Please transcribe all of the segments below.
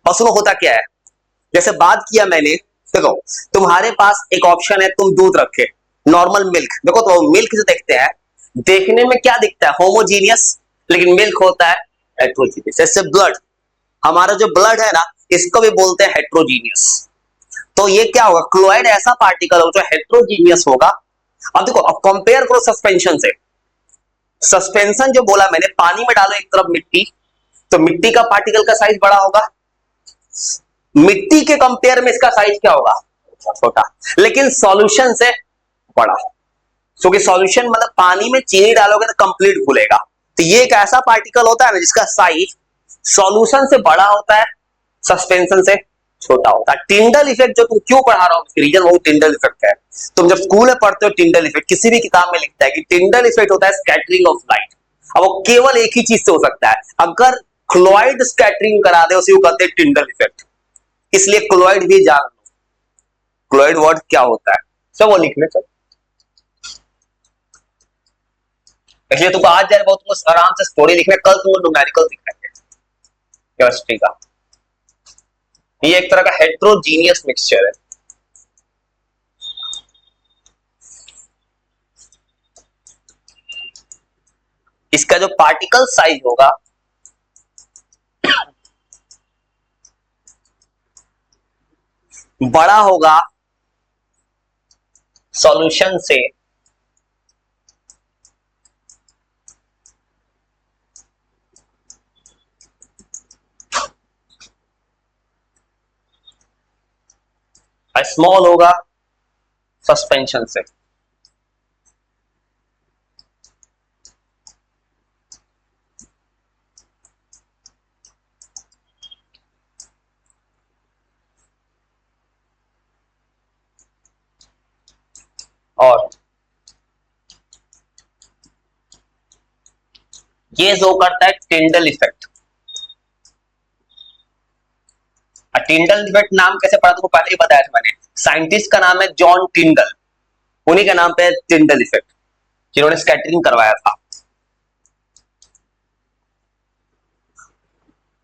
और सुनो होता क्या है, जैसे बात किया मैंने, देखो तुम्हारे पास एक ऑप्शन है, तुम दूध रखे, नॉर्मल मिल्क, देखो तो मिल्क जो देखते हैं, देखने में क्या दिखता है, होमोजीनियस, लेकिन मिल्क होता है हेट्रोजीनियस। जैसे ब्लड, हमारा जो ब्लड है ना, इसको भी बोलते हैं हेट्रोजीनियस। तो ये क्या होगा, क्लोराइड ऐसा पार्टिकल हो जो हेट्रोजीनियस होगा। अब देखो, अब कंपेयर करो सस्पेंशन से। सस्पेंशन जो बोला मैंने, पानी में डालो एक तरफ मिट्टी, तो मिट्टी का पार्टिकल का साइज बड़ा होगा, मिट्टी के कंपेयर में इसका साइज क्या होगा, छोटा, लेकिन सॉल्यूशन से बड़ा। क्योंकि सॉल्यूशन मतलब पानी में चीनी डालोगे तो कंप्लीट घुलेगा। तो ये एक ऐसा पार्टिकल होता है ना जिसका साइज सॉल्यूशन से बड़ा होता है, सस्पेंशन से छोटा होता है। टिंडल इफेक्ट जो तुम क्यों पढ़ा रहा हो, रीजन वो टिंडल इफेक्ट है। तुम जब स्कूल में पढ़ते हो टिंडल इफेक्ट, किसी भी किताब में लिखता है कि टिंडल इफेक्ट होता है स्कैटरिंग ऑफ लाइट। अब वो केवल एक ही चीज से हो सकता है, अगर क्लोराइड स्कैटरिंग करा दे उसे वो कहते हैं टिंडल इफेक्ट। इसलिए क्लोराइड भी जान लो, क्लोराइड वर्ड क्या होता है, सब वो लिखने चलो। इसलिए तुमको आज जाए बहुत तुमको आराम से स्टोरी लिखने, कल तुमको न्यूमेरिकल दिखाएंगे केमिस्ट्री का। ये एक तरह का हेट्रोजीनियस मिक्सचर है। इसका जो पार्टिकल साइज होगा बड़ा होगा सॉल्यूशन से स्मॉल होगा सस्पेंशन से। और ये जो करता है टिंडल इफेक्ट। टिंडल इफेक्ट नाम कैसे पड़ा तुमको पहले ही बताया था मैंने, साइंटिस्ट का नाम है जॉन टिंडल, उन्हीं का नाम पे टिंडल इफेक्ट, जिन्होंने स्कैटरिंग करवाया था।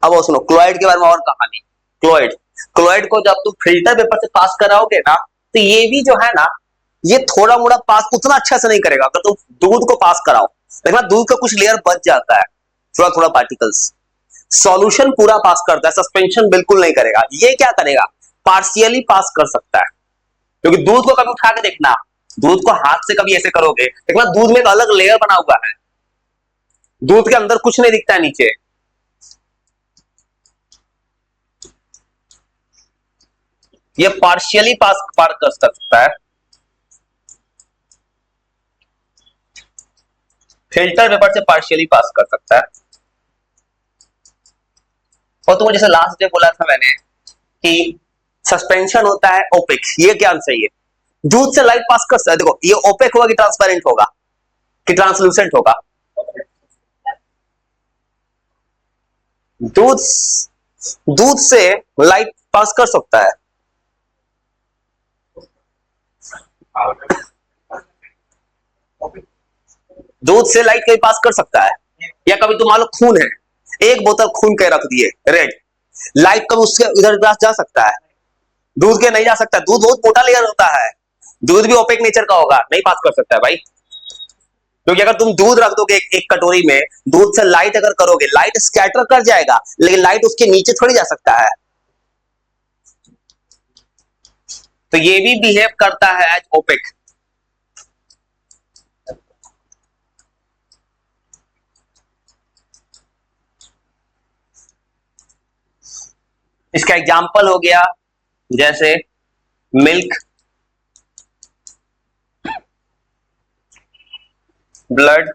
अब वो सुनो क्लोराइड के बारे में और कहानी। क्लोराइड, क्लोराइड को जब तुम फिल्टर पेपर से पास कराओगे ना, तो ये भी जो है ना, ये थोड़ा मोड़ा पास उतना अच्छा से नहीं करेगा। अगर तुम दूध को पास कराओ, देखना दूध का कुछ लेयर बच जाता है, थोड़ा थोड़ा पार्टिकल्स। सॉल्यूशन पूरा पास करता है, सस्पेंशन बिल्कुल नहीं करेगा। ये क्या करेगा, पार्शियली पास कर सकता है। क्योंकि दूध को कभी उठा के देखना, दूध को हाथ से कभी ऐसे करोगे, देखना दूध में एक अलग लेयर बना हुआ है, दूध के अंदर कुछ नहीं दिखता है नीचे। ये पार्शियली पास पार कर सकता है, फिल्टर पेपर से पार्शियली पास कर सकता है। और तुमको जैसे लास्ट डे बोला था मैंने कि सस्पेंशन होता है ओपेक, ये क्या सही है, दूध से लाइट पास कर सकता है। देखो ये ओपेक होगा कि ट्रांसपेरेंट होगा कि ट्रांसलूसेंट होगा, दूध दूध से लाइट पास कर सकता है। दूध से लाइट कहीं पास कर सकता है, या कभी तुम मान लो खून है, एक बोतल खून के रख दिए रेड, लाइट कभी उसके इधर जा सकता है, दूध के नहीं जा सकता। दूध बहुत मोटा लेयर होता है, दूध भी ओपेक नेचर का होगा, नहीं पास कर सकता है भाई। क्योंकि अगर तुम दूध रख दोगे एक कटोरी में, दूध से लाइट अगर करोगे, लाइट स्कैटर कर जाएगा, लेकिन लाइट उसके नीचे थोड़ी जा सकता है। तो ये भी बिहेव करता है एज ओपेक। इसका एग्जाम्पल हो गया जैसे मिल्क, ब्लड,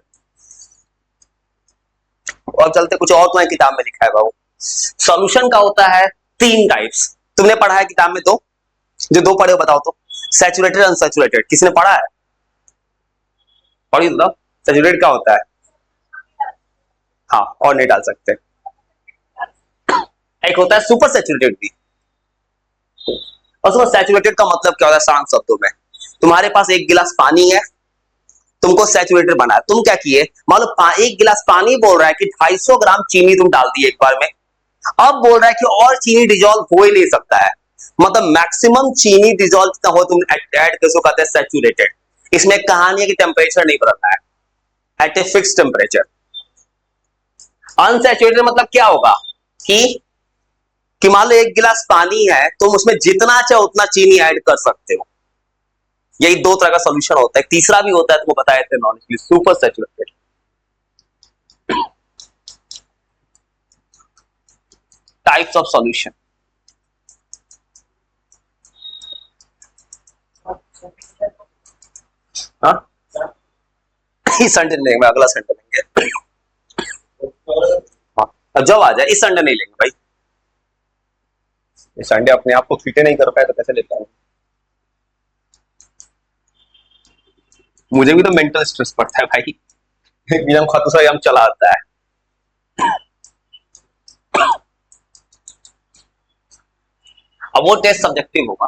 और चलते कुछ और तुम्हारी किताब में लिखा है बाबू। सॉल्यूशन का होता है 3 टाइप्स, तुमने पढ़ा है किताब में दो, जो 2 पढ़े हो बताओ तो, सैचुरेटेड अनसैचुरेटेड, किसने पढ़ा है, पढ़ी तो सैचुरेटेड क्या होता है, हाँ और नहीं डाल सकते। एक होता है सुपर सैचुरेटेड भी। और सुपर सैचुरेटेड का मतलब क्या होता है शांत शब्दों में, तुम्हारे पास एक गिलास पानी है, तुमको सैचुरेटेड बना है, तुम क्या किए, मान लो एक गिलास पानी बोल रहा है कि 250 ग्राम चीनी तुम डाल दिए एक बार में, अब बोल रहा है कि और चीनी डिजोल्व हो ही नहीं सकता है, मतलब मैक्सिमम चीनी डिजोल्व जितना हो तुम ऐड किसको कहते हैं, सैचुरेटेड। इसमें कहानी है कि टेम्परेचर नहीं बदलना है, at a fix temperature. Unsaturated मतलब क्या होगा कि मान लो एक गिलास पानी है, तुम उसमें जितना चाहे उतना चीनी ऐड कर सकते हो। यही दो तरह का सोल्यूशन होता है, तीसरा भी होता है, तुमको बताया थे knowledge, super saturated. Types of solution. हाँ इस संडे नहीं लेंगे, अगला संडे लेंगे। हाँ अब जब आ जाए, इस संडे नहीं लेंगे भाई, इस संडे अपने आप को फिटे नहीं कर पाए तो कैसे लेता हूँ। मुझे भी तो मेंटल स्ट्रेस पड़ता है भाई, एकदम खतुसा एकदम चला आता है। अब वो टेस्ट सब्जेक्टिव होगा।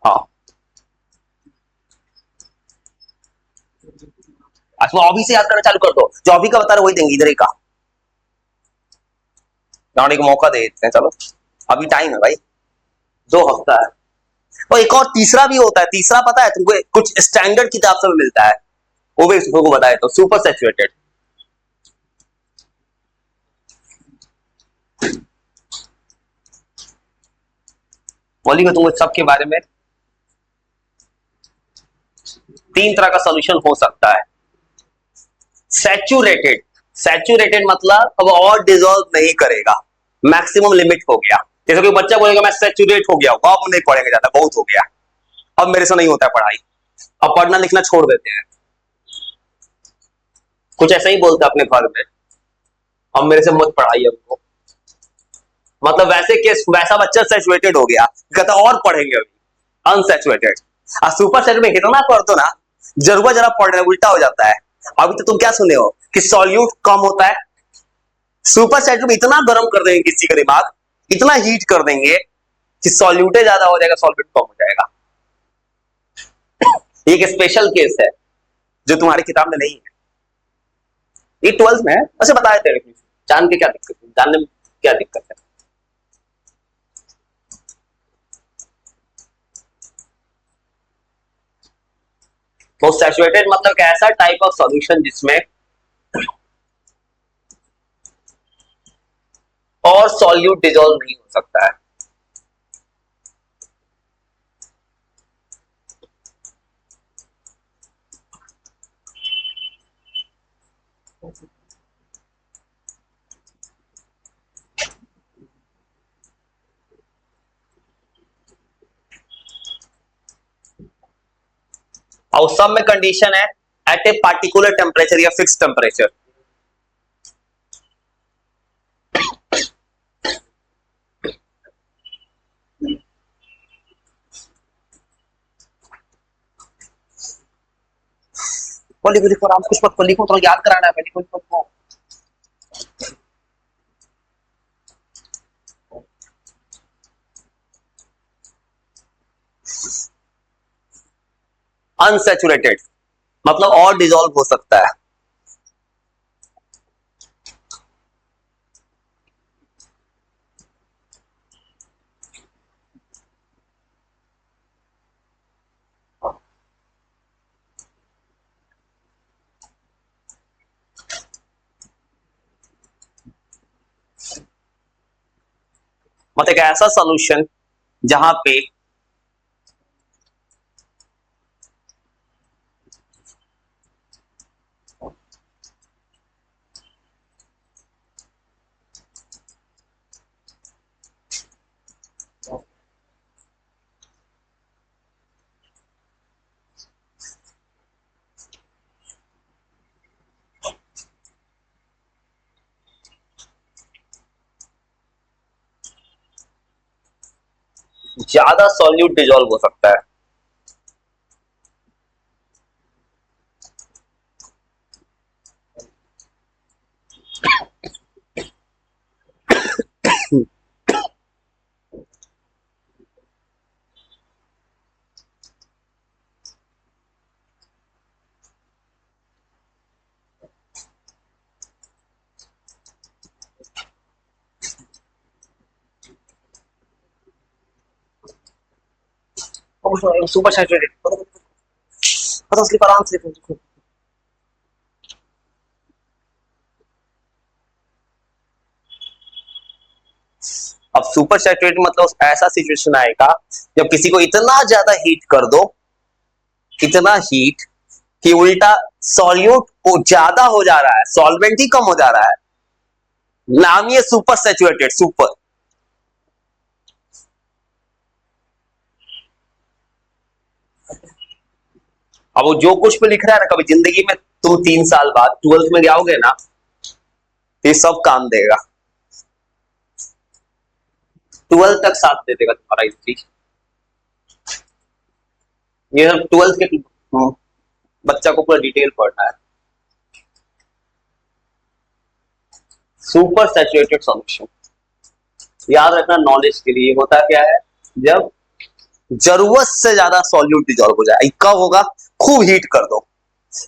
हाँ अच्छा, अभी से याद करना चालू कर दो, जो अभी का बता रहे वही देंगे, इधर ही का जाने का मौका दे देते हैं। चलो अभी टाइम है भाई, 2 हफ्ता है। और एक और तीसरा भी होता है, तीसरा पता है तुमको, कुछ स्टैंडर्ड किताब से मिलता है, वो भी तुमको बताया, तो सुपर सैचुरेटेड। बोलिए तुमको सबके बारे में। 3 तरह का सोल्यूशन हो सकता है। सैचुरेटेड, सैचुरेटेड मतलब अब और डिजोल्व नहीं करेगा, मैक्सिमम लिमिट हो गया। जैसे कोई बच्चा बोलेगा मैं सैचुरेट हो गया, अब नहीं पढ़ेंगे ज्यादा, बहुत हो गया, अब मेरे से नहीं होता है पढ़ाई, अब पढ़ना लिखना छोड़ देते हैं। कुछ ऐसा ही बोलते हैं अपने घर में, अब मेरे से मत पढ़ाइए हमको, मतलब वैसे केस वैसा बच्चा सैचुरेटेड हो गया, कहता और पढ़ेंगे अभी, अनसैचुरेटेड। और सुपर सेट में कितना पढ़ दो ना, जरूरत जरा पढ़ने उल्टा हो जाता है। अभी तो तुम क्या सुने हो कि सॉल्यूट कम होता है, सुपर सेट में इतना गर्म कर देंगे किसी का दिमाग, इतना हीट कर देंगे कि सॉल्यूटे ज्यादा हो जाएगा, सॉल्वेट कम हो जाएगा। एक स्पेशल केस है जो तुम्हारी किताब में नहीं है, ये 12th में है, वैसे बताए थे, जान के क्या दिक्कत है, जानने में क्या दिक्कत है। तो सैचुरेटेड मतलब ऐसा टाइप ऑफ सॉल्यूशन जिसमें और सॉल्यूट डिजोल्व नहीं हो सकता है। और सब में कंडीशन है एट ए पार्टिकुलर टेम्परेचर या फिक्स टेम्परेचर। लिखो लिखो आराम से, कुछ मत लिखो, थोड़ा याद कराना है, लिखो लिखो। अनसैचुरेटेड मतलब और डिजोल्व हो सकता है। मतलब एक ऐसा सोल्यूशन जहां पे ज्यादा सॉल्यूट डिजोल्व हो सकता है। सुपर सैचुरेटेड, स्लीप आराम से। अब सुपर सैचुरेटेड मतलब ऐसा सिचुएशन आएगा जब किसी को इतना ज्यादा हीट कर दो, इतना हीट कि उल्टा सॉल्यूट को ज्यादा हो जा रहा है, सॉल्वेंट ही कम हो जा रहा है, नाम ही है सुपर सैचुरेटेड, सुपर। अब वो जो कुछ भी लिख रहा है ना, कभी जिंदगी में तुम 3 साल बाद 12th में जाओगे ना, तो ये सब काम देगा, 12th तक साथ दे देगा तुम्हारा इस चीज। ये सब 12th के बच्चा को पूरा डिटेल पढ़ना है। सुपर सैचुरेटेड सॉल्यूशन याद रखना, नॉलेज के लिए होता क्या है, जब जरूरत से ज्यादा सॉल्यूट डिजॉल्व हो जाए। कब होगा, खूब हीट कर दो,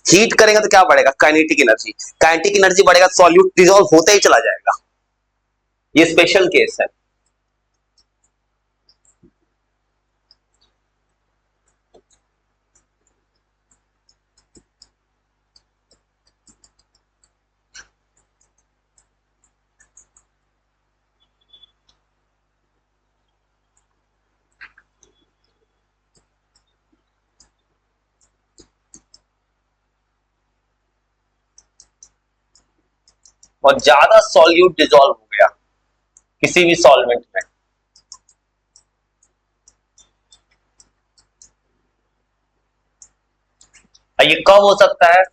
हीट करेंगे तो क्या बढ़ेगा, काइनेटिक एनर्जी, काइनेटिक एनर्जी बढ़ेगा, सॉल्यूट डिजॉल्व होते ही चला जाएगा। ये स्पेशल केस है। और ज्यादा सॉल्यूट डिजॉल्व हो गया किसी भी सॉल्वेंट में, ये कब हो सकता है,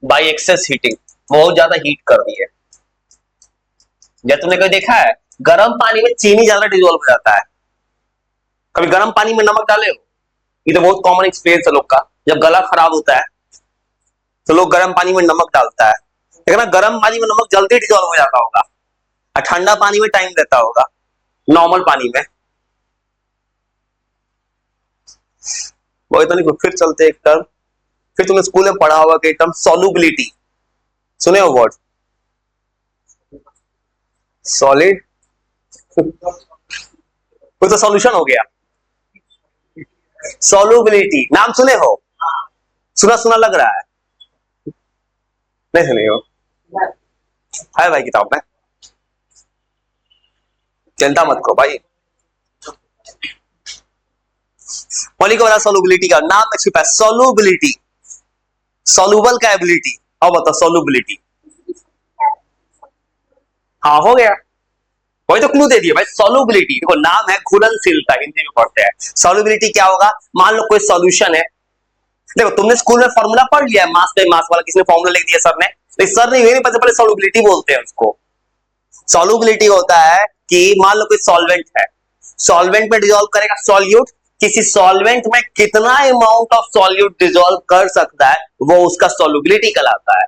बाई एक्सेस हीटिंग, बहुत ज्यादा हीट कर दी है। जब तुमने कभी देखा है गर्म पानी में चीनी ज्यादा डिजोल्व हो जाता है, कभी गर्म पानी में नमक डाले हो, ये तो बहुत कॉमन एक्सपीरियंस है लोग का, जब गला खराब होता है तो लोग गर्म पानी में नमक डालता है, लेकिन ना गर्म पानी में नमक जल्दी डिजोल्व हो जाता होगा, और ठंडा पानी में टाइम देता होगा, नॉर्मल पानी में। वही तो नहीं, फिर चलते एक टर्म, फिर तुमने स्कूल में पढ़ा होगा कि टर्म सॉल्युबिलिटी, सुने हो वर्ड, सॉलिड, वो तो सॉल्यूशन हो गया, सॉल्युबिलिटी नाम सुने हो, सुना सुना लग रहा है, नहीं सुने हो, है भाई किताब में, चिंता मत करो भाई। मॉलिक्यूलर सॉल्युबिलिटी का नाम में छिपा है सॉल्युबिलिटी, सॉल्युबल का एबिलिटी, अब बताओ सॉल्युबिलिटी, हाँ हो गया, वही तो क्लू दे दिया भाई, सॉल्युबिलिटी, देखो नाम है घुलनशीलता, हिंदी में पढ़ते हैं, सॉल्युबिलिटी क्या होगा, मान लो कोई सॉल्यूशन है, देखो तुमने स्कूल में फॉर्मूला पढ़ लिया है, मास बाय मास वाला, किसने फॉर्मूला लिख दिया सर ने, लेकिन सर ने ये नहीं पता, पहले सॉल्युबिलिटी बोलते हैं उसको। सॉल्युबिलिटी होता है कि मान लो कोई सॉल्वेंट है, सॉल्वेंट में डिसॉल्व करेगा सॉल्यूट, किसी सॉल्वेंट में कितना अमाउंट ऑफ सॉल्यूट डिसॉल्व कर सकता है, वो उसका सॉल्युबिलिटी कहलाता है।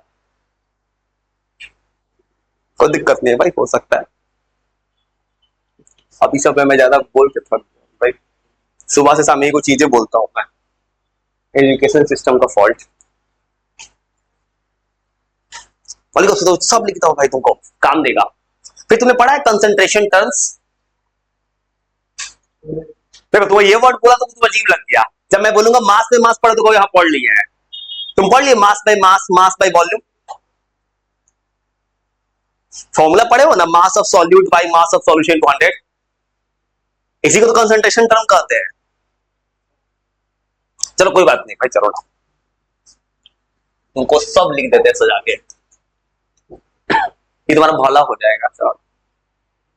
कोई दिक्कत नहीं है भाई, हो सकता है, अभी सब मैं ज्यादा बोल के थक भाई, सुबह से शाम यही कुछ चीजें बोलता हूं मैं, एजुकेशन सिस्टम का फॉल्ट। तो सब लिखता हूं भाई, तुमको काम देगा। फिर तुमने पढ़ा है कंसंट्रेशन टर्म्स, देखो तो ये वर्ड बोला तो तुमको अजीब लग गया, जब मैं बोलूंगा मास बाय मास पढ़ो तो कोई यहां पढ़ लिया है, तुम पढ़ लिए mass by mass, mass by volume, formula पढ़े हो ना, mass of solute by mass of solution to 100, इसी को तो कंसंट्रेशन टर्म कहते हैं। चलो कोई बात नहीं भाई, चलो ना तुमको सब लिख देते हैं सजा के, ये तुम्हारा भला हो जाएगा सर,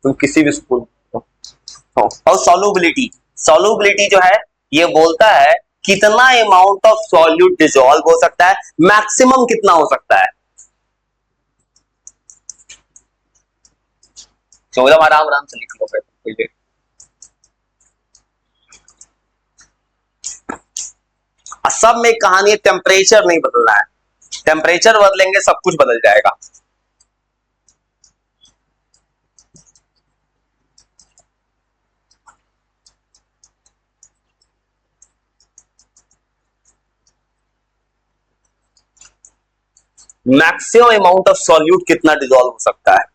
तुम किसी भी स्कूल। और सॉल्युबिलिटी, सॉल्युबिलिटी जो है ये बोलता है कितना अमाउंट ऑफ सॉल्यूट डिसॉल्व हो सकता है, मैक्सिमम कितना हो सकता है, तो एकदम आराम आराम से लिख लो फिर। सब में कहानी है, टेम्परेचर नहीं बदलना है, टेम्परेचर बदलेंगे सब कुछ बदल जाएगा। मैक्सिमम अमाउंट ऑफ सॉल्यूट कितना डिसॉल्व हो सकता है,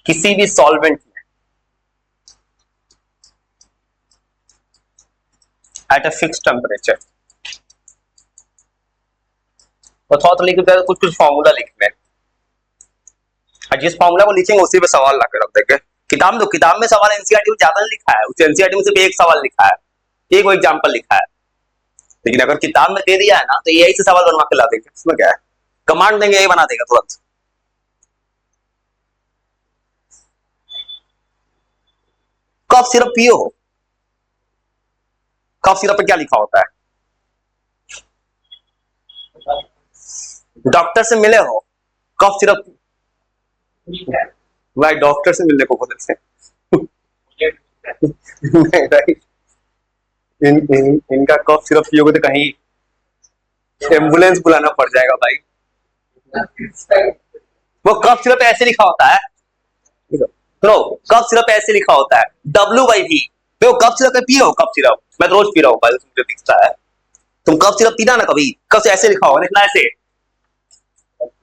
किसी भी सॉल्वेंट में एट अ फिक्स टेम्परेचर, तो थोड़ा तो लिख कुछ कुछ फॉर्मूला लिखना है, और जिस फॉर्मूला को लिखेंगे उसी पे सवाल ला कर रख देंगे। किताब में, किताब में सवाल एनसीईआरटी में ज्यादा लिखा है, उस एनसीईआरटी में सिर्फ एक सवाल लिखा है, एक वो एग्जाम्पल लिखा है, लेकिन अगर किताब में दे दिया है ना तो यही से सवाल बनवा के ला देंगे, उसमें क्या है, कमांड देंगे यही बना देगा तुरंत। कफ सिरप पियो, कफ सिरप पे क्या लिखा होता है? डॉक्टर से मिले हो, कफ सिरप, भाई डॉक्टर से मिलने को बोलते हैं इनका कफ सिरप पियोगे तो कहीं एम्बुलेंस बुलाना पड़ जाएगा भाई। वो कफ सिरप ऐसे लिखा होता है, सुनो, कफ सिरप ऐसे लिखा होता है WV। तो कफ सिरप पियो, कफ सिरप मैं रोज पी रहा हूँ भाई, मुझे दिखता है, तुम कफ सिरप पीना ना कभी, कफ से ऐसे लिखा होगा, लिखना ऐसे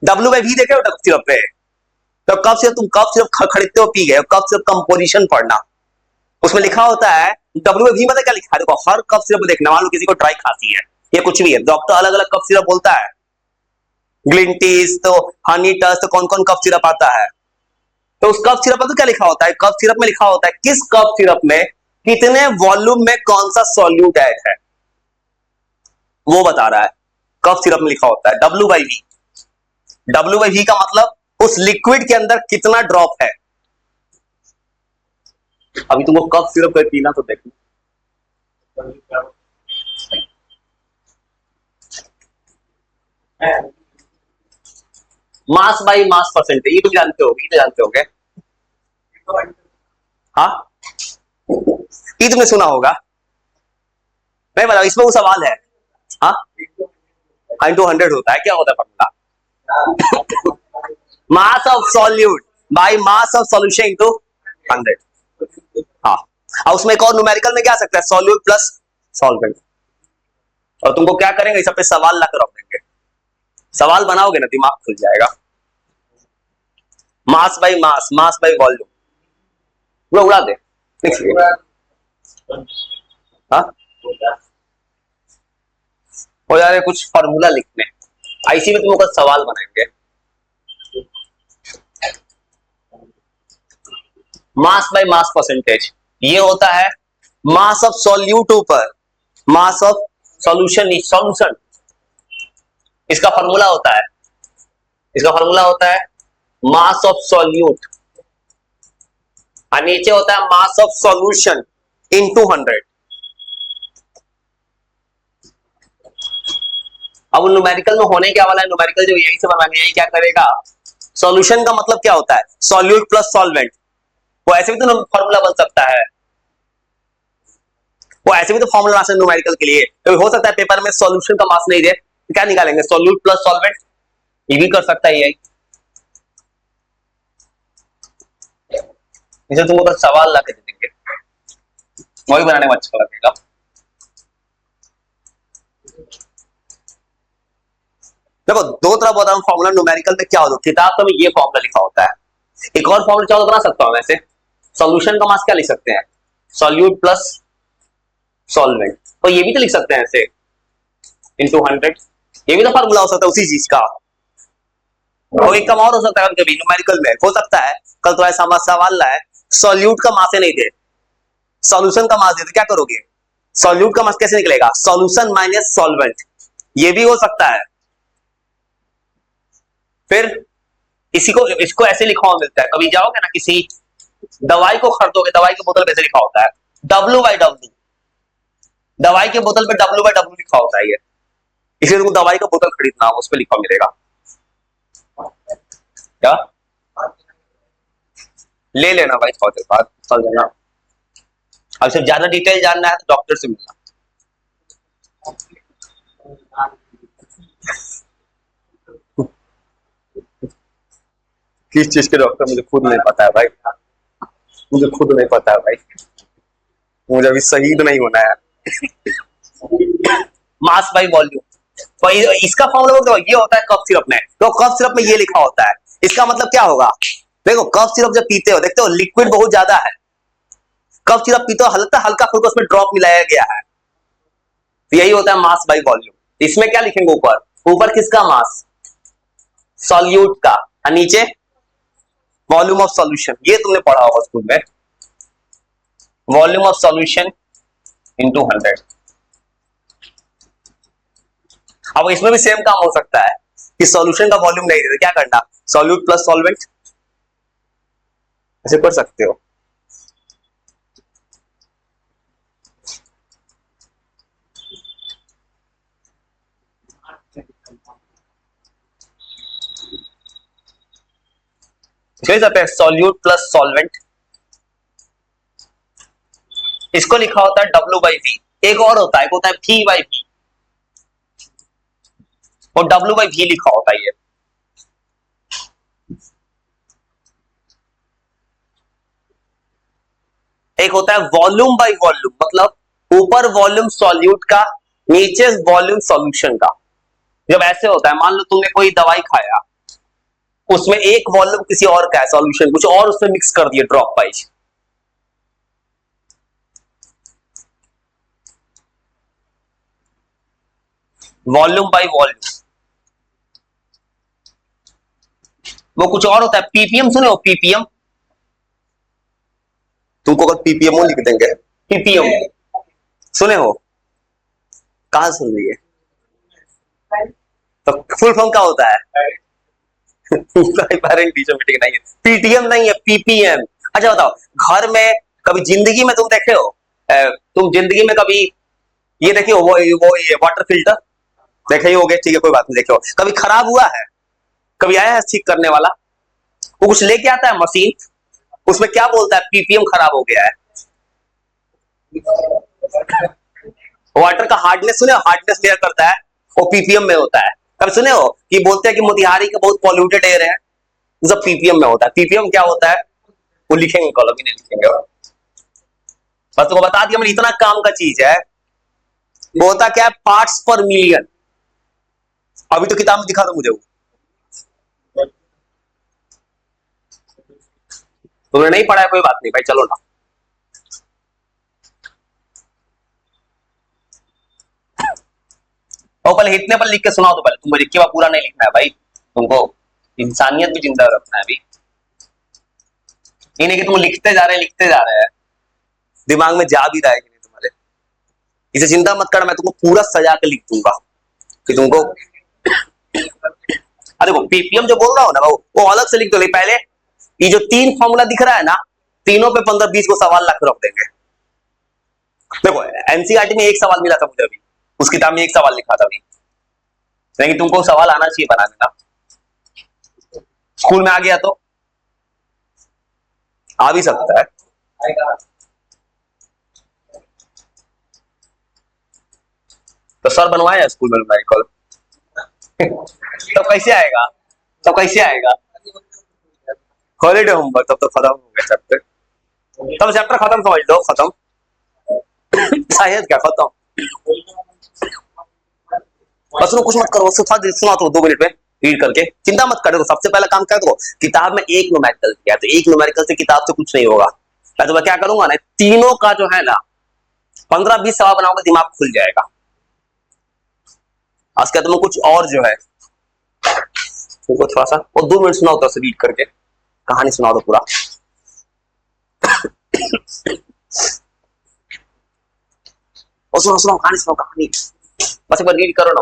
WV देखे हो कफ सिरप पे, तो कफ सिरप, तुम कफ सिरप खरीदते हो पी गए, कफ सिरप कंपोजिशन पढ़ना, उसमें लिखा होता है WV, मतलब क्या लिखा है देखो, हर कफ सिरप देखना, मान लो किसी को ड्राई खांसी है या कुछ भी है, डॉक्टर अलग अलग कफ सिरप बोलता है, ग्रीन टीज तो हनी टच तो कौन कौन कफ सिरप आता है, तो उस कफ सिरप में तो क्या लिखा होता है, कफ सिरप में लिखा होता है किस कफ सिरप में कितने वॉल्यूम में कौन सा सॉल्यूट ऐड है, वो बता रहा है, कफ सिरप में लिखा होता है WV। WV का मतलब उस लिक्विड के अंदर कितना ड्रॉप है। अभी तुमको कफ सिरप का पीना तो देखना, मास बाई मास परसेंटेज, ये तुम जानते होगे, ये तो जानते होगे, हाँ ये तुमने सुना होगा, नहीं बताओ, इसमें वो सवाल है, हाँ इंटू 100 होता है, क्या होता है formula, mass of solute by mass of solution into 100। हाँ, और उसमें एक और न्यूमेरिकल में क्या आ सकता है, सॉल्यूट प्लस सॉल्वेंट, और तुमको क्या करेंगे, इस पे सवाल ला कर रख देंगे, सवाल बनाओगे ना दिमाग खुल जाएगा, mass by mass, mass by volume, पूरा उड़ा दे, हाँ हो जा रहे कुछ फॉर्मूला लिखने, आईसी में तुमको सवाल बनाएंगे, मास बाय मास परसेंटेज, ये होता है मास ऑफ सॉल्यूट ऊपर मास ऑफ सॉल्यूशन, सॉल्यूशन, इसका फॉर्मूला होता है, इसका फॉर्मूला होता है मास ऑफ सॉल्यूट, और नीचे होता है मास ऑफ सॉल्यूशन इनटू 100। अब न्यूमेरिकल में होने क्या वाला है, न्यूमेरिकल जो यही से बनाएंगे, यही क्या करेगा, सॉल्यूशन का मतलब क्या होता है, सॉल्यूट प्लस सॉल्वेंट, वो ऐसे भी तो फॉर्मूला बन सकता है, वो ऐसे भी तो फॉर्मूला बना सकते न्यूमेरिकल के लिए, तो हो सकता है पेपर में सॉल्यूशन का मास नहीं दे, तो क्या निकालेंगे, सॉल्यूट प्लस सॉल्वेंट, ये भी कर सकता है यही, इसे तुमको तो सवाल ला के दे देंगे, वही बनाने में अच्छा लगेगा। देखो दो तरह बता रहा हूं फॉर्मूला न्यूमेरिकल में, क्या होता है किताब में ये फॉर्मूला लिखा होता है, एक और फॉर्मूला चाहो तो बना सकता हूं वैसे, सॉल्यूशन का मास क्या लिख सकते हैं, सॉल्यूट प्लस सॉल्वेंट, तो ये भी तो लिख सकते हैं ऐसे इनटू 100, ये भी तो फॉर्मूला हो सकता है उसी चीज का, और एक कम और हो सकता है कभी न्यूमेरिकल में, हो सकता है कल तो ऐसा सवाल लाए सॉल्यूट का मास नहीं दे, सॉल्यूशन का मास दे, तो क्या करोगे, सॉल्यूट का मास कैसे निकलेगा, सॉल्यूशन माइनस सॉल्वेंट, ये भी हो सकता है, फिर इसी को, इसको ऐसे लिखा हुआ मिलता है, कभी जाओगे ना किसी दवाई को खरीदोगे, दवाई की बोतल पे ऐसे लिखा होता है W/W, दवाई के बोतल पे W/W लिखा होता है, ये इसलिए तुमको दवाई का बोतल खरीदना हो उस पर लिखा मिलेगा, क्या ले लेना भाई थोड़ी देर बाद, चल जाना, अब सिर्फ ज्यादा डिटेल जानना है तो डॉक्टर से मिलना, किस चीज के डॉक्टर मुझे खुद नहीं पता है भाई, मुझे खुद नहीं पता है भाई, मुझे अभी शहीद नहीं होना है मास बाई वॉल्यूम, तो इसका फॉर्मूला ये होता है कफ सिरप में, तो कफ सिरप में ये लिखा होता है, इसका मतलब क्या होगा, देखो कफ सिरप जब पीते हो, देखते हो लिक्विड बहुत ज्यादा है, कफ सिरप पीते हो हल्का हल्का फुल्का उसमें ड्रॉप मिलाया गया है, तो यही होता है मास बाई वॉल्यूम। इसमें क्या लिखेंगे ऊपर, ऊपर किसका मास, सॉल्यूट का, और नीचे वॉल्यूम ऑफ सॉल्यूशन, ये तुमने पढ़ा होगा स्कूल में, वॉल्यूम ऑफ सॉल्यूशन इंटू 100। अब इसमें भी सेम काम हो सकता है कि सॉल्यूशन का वॉल्यूम नहीं देते, क्या करना, सॉल्यूट प्लस सॉल्वेंट, ऐसे कर सकते हो। सॉल्यूट प्लस सॉल्वेंट, इसको लिखा होता है W बाई वी। एक और होता है, एक होता है V बाई वी, और W बाई वी लिखा होता है ये। एक होता है वॉल्यूम बाई वॉल्यूम, मतलब ऊपर वॉल्यूम सॉल्यूट का, नीचे वॉल्यूम सॉल्यूशन का। जब ऐसे होता है, मान लो तुमने कोई दवाई खाया, उसमें एक वॉल्यूम किसी और का है सॉल्यूशन, कुछ और उसमें मिक्स कर दिए drop wise, volume by volume, वो कुछ और होता है। पीपीएम सुने हो, पीपीएम, तुमको अगर पीपीएम लिख देंगे, पीपीएम सुने हो, कहां सुन लिए, तो फुल फॉर्म क्या होता है पेरेंट टीचर मीटिंग नहीं है, पीटीएम नहीं है, पीपीएम। अच्छा बताओ, घर में कभी जिंदगी में तुम देखे हो, तुम जिंदगी में कभी ये देखे हो, वो ये वाटर फिल्टर देखे ही होगे, ठीक है कोई बात नहीं, देखे हो, कभी खराब हुआ है, कभी आया है ठीक करने वाला, वो कुछ लेके आता है मशीन, उसमें क्या बोलता है, पीपीएम खराब हो गया है। वाटर का हार्डनेस सुने हो, हार्डनेस मेजर करता है, वो पीपीएम में होता है। कभी सुने हो कि बोलते हैं कि मोतिहारी का बहुत पॉल्यूटेड एयर है, सब पीपीएम में होता है। पीपीएम क्या होता है वो लिखेंगे, कॉलम ही नहीं लिखेंगे, बस तुमको बता दिया मैंने, इतना काम का चीज है। वो होता क्या है, पार्ट्स पर मिलियन। अभी तो किताब में दिखा दो मुझे वो, तुमने नहीं पढ़ा है कोई बात नहीं भाई, चलो ना। और पहले इतने पर लिख के सुनाओ, तो पहले तुमको लिख के बाद पूरा नहीं लिखना है भाई, तुमको इंसानियत भी जिंदा रखना है अभी, ये नहीं कि तुम लिखते जा रहे हैं, दिमाग में जा भी रहा है कि नहीं तुम्हारे। इसे चिंता मत कर, मैं तुमको पूरा सजा के लिख दूंगा कि तुमको। अरे वो पीपीएम जो बोल रहा हो ना, वो अलग से लिख दो। पहले ये जो 3 फॉर्मूला दिख रहा है ना, तीनों पे 15-20 को सवाल ला रख देंगे। देखो एनसीईआरटी में एक सवाल मिला था मुझे अभी, उस किताब में एक सवाल लिखा था अभी, लेकिन तुमको सवाल आना चाहिए बनाने का, स्कूल में आ गया तो आ भी सकता है। तो सर बनवाया स्कूल में न्यूमेरिकल तब कैसे आएगा, तब कैसे आएगा, हॉलीडे होमवर्क तब तो खत्म हो गया चैप्टर, तब चैप्टर खत्म समझ लो, खत्म शायद क्या खत्म। बस कुछ मत करो, सुना तो 2 मिनट में रीड करके, चिंता मत करो। सबसे पहला काम क्या करो, किताब में एक न्यूमेरिकल दिया, तो एक न्यूमेरिकल से किताब से कुछ नहीं होगा। तो मैं क्या करूंगा ना, तीनों का जो है ना 15-20 सवाल बनाऊंगा, दिमाग खुल जाएगा। आज क्या तुम्हें कुछ और जो है तुमको थोड़ा सा, और 2 मिनट सुनाओ तो रीड करके, कहानी सुना दो पूरा और सुनो कहानी, बस एक बार रीड करो ना।